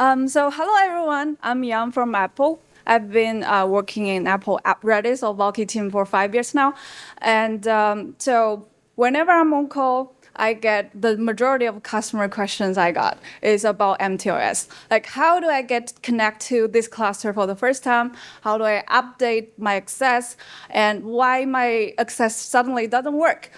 So hello everyone, I'm Yang from Apple. I've been working in Apple App Redis or Valkey team for 5 years now. And so whenever I'm on call, I get the majority of customer questions I got is about mTLS. Like, how do I get connect to this cluster for the first time? How do I update my access? And why my access suddenly doesn't work?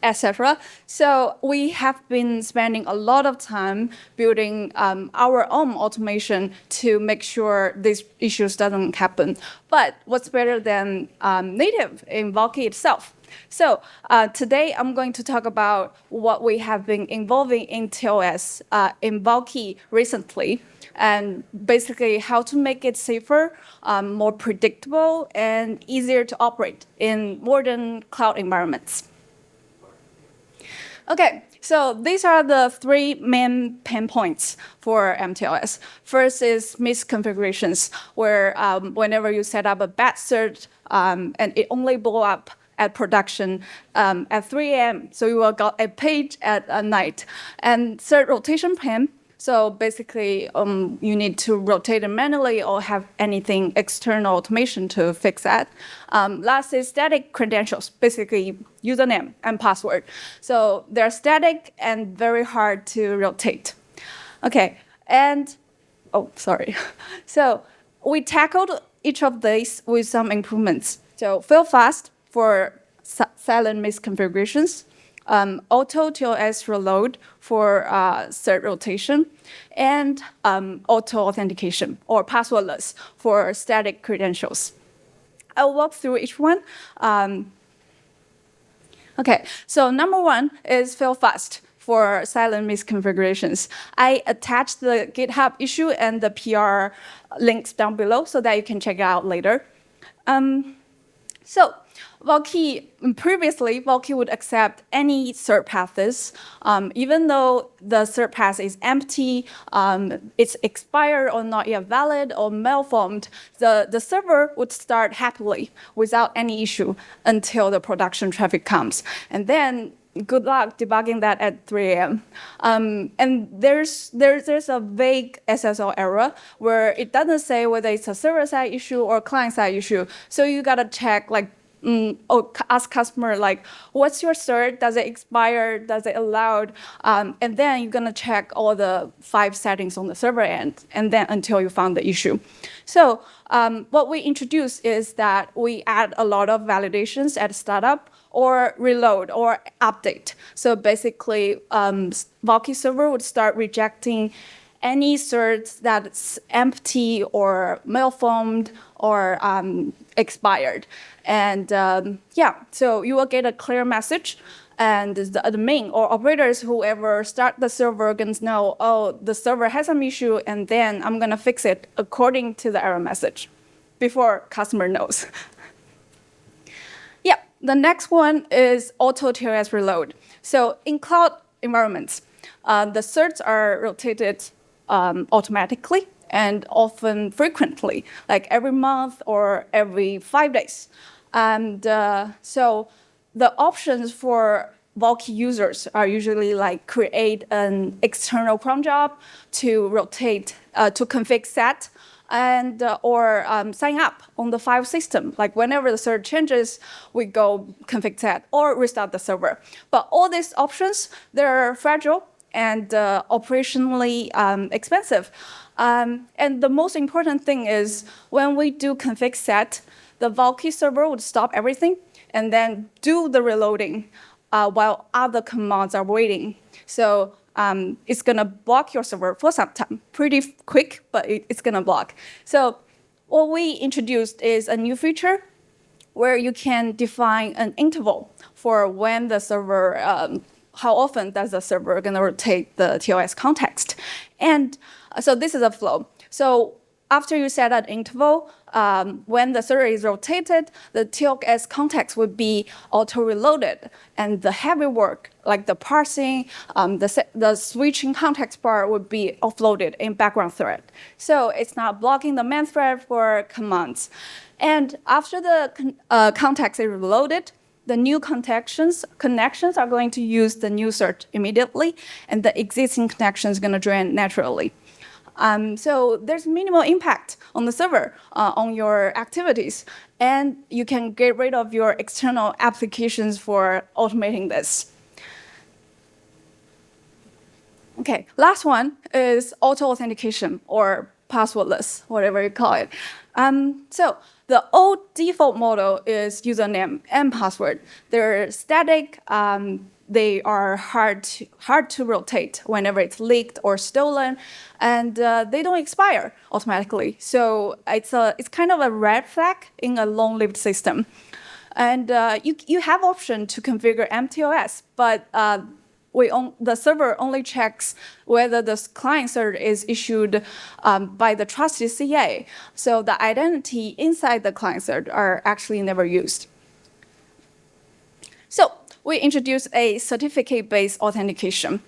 Etc. So we have been spending a lot of time building our own automation to make sure these issues doesn't happen. But what's better than native in Valkey itself? So today I'm going to talk about what we have been involving in TLS in Valkey recently, and basically how to make it safer, more predictable, and easier to operate in modern cloud environments. Okay, so these are the three main pain points for mTLS. First is misconfigurations, where whenever you set up a batch cert and it only blow up at production at 3 a.m., so you will get a page at night. And third, rotation pain. So basically, you need to rotate it manually or have anything external automation to fix that. Last is static credentials, basically username and password. So they're static and very hard to rotate. Okay, and, oh, sorry. So we tackled each of these with some improvements. So fail fast for silent misconfigurations. Auto TLS reload for cert rotation, and auto authentication or passwordless for static credentials. I'll walk through each one. Okay, so number one is fail fast for silent misconfigurations. I attached the GitHub issue and the PR links down below so that you can check it out later. So previously, Valkey would accept any cert paths, even though the cert path is empty, it's expired or not yet valid or malformed, the server would start happily without any issue until the production traffic comes. And then good luck debugging that at 3 a.m. And there's a vague SSL error where it doesn't say whether it's a server-side issue or client-side issue. So you gotta check, like, or ask customer, like, what's your cert? Does it expire? Does it allowed? And then you're gonna check all the 5 settings on the server end, and then until you found the issue. So what we introduce is that we add a lot of validations at startup or reload or update. So basically, Valkey server would start rejecting any certs that's empty or malformed or expired. And yeah, so you will get a clear message, and the admin or operators, whoever start the server, can know, oh, the server has some issue, and then I'm gonna fix it according to the error message before customer knows. Yeah, the next one is auto TLS reload. So in cloud environments, the certs are rotated automatically and often frequently, like every month or every 5 days. And so the options for Valkey users are usually like create an external cron job to rotate, to config set, and or sign up on the file system. Like whenever the cert changes, we go config set or restart the server. But all these options, they're fragile and operationally expensive. And the most important thing is when we do config set, the Valkey server would stop everything and then do the reloading while other commands are waiting. So it's going to block your server for some time. Pretty quick, but it's going to block. So what we introduced is a new feature where you can define an interval for when the server, how often does the server going to rotate the TLS context. And so this is a flow. So after you set an interval, when the server is rotated, the TLS context would be auto-reloaded. And the heavy work, like the parsing, the switching context part would be offloaded in background thread. So it's not blocking the main thread for commands. And after the context is reloaded, the new connections are going to use the new cert immediately, and the existing connection is going to join naturally. So there's minimal impact on the server, on your activities, and you can get rid of your external applications for automating this. Okay, last one is auto-authentication, or passwordless, whatever you call it. So the old default model is username and password. They're static. They are hard to rotate whenever it's leaked or stolen, and they don't expire automatically. So it's kind of a red flag in a long-lived system. And you have option to configure mTLS, but the server only checks whether the client cert is issued by the trusted CA. So the identity inside the client cert are actually never used. So we introduced a certificate-based authentication.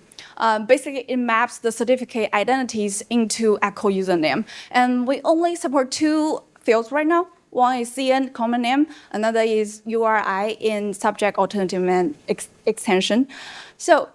Basically, it maps the certificate identities into echo username. And we only support 2 fields right now. One is CN, common name. Another is URI in subject alternative name extension. So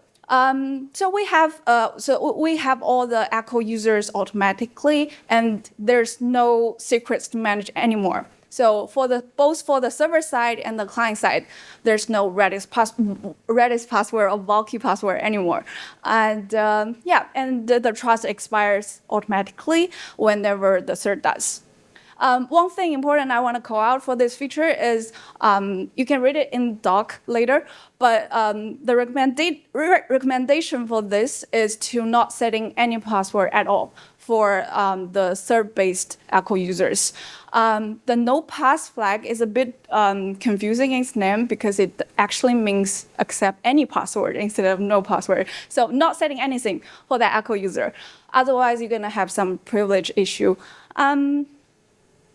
we have all the echo users automatically, and there's no secrets to manage anymore. So both for the server side and the client side, there's no Redis password or Valkey password anymore. And and the trust expires automatically whenever the cert does. One thing important I want to call out for this feature is you can read it in doc later, but the recommendation for this is to not setting any password at all for the cert-based echo users. The no pass flag is a bit confusing in its name because it actually means accept any password instead of no password. So not setting anything for that echo user. Otherwise, you're going to have some privilege issue.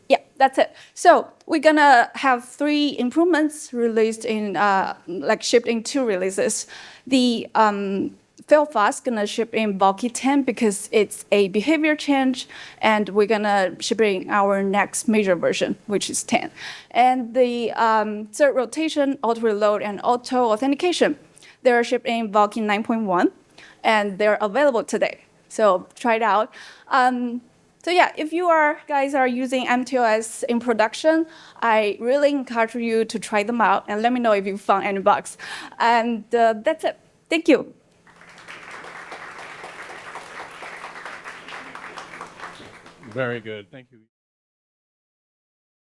Yeah, that's it. So we're gonna have 3 improvements released in, shipped in 2 releases. The fail-fast gonna ship in Valkey 10 because it's a behavior change, and we're gonna ship in our next major version, which is 10. And the cert rotation, auto-reload, and auto-authentication, they're shipped in Valkey 9.1, and they're available today. So try it out. So yeah, if you guys are using mTLS in production, I really encourage you to try them out and let me know if you found any bugs. And that's it. Thank you. Very good. Thank you.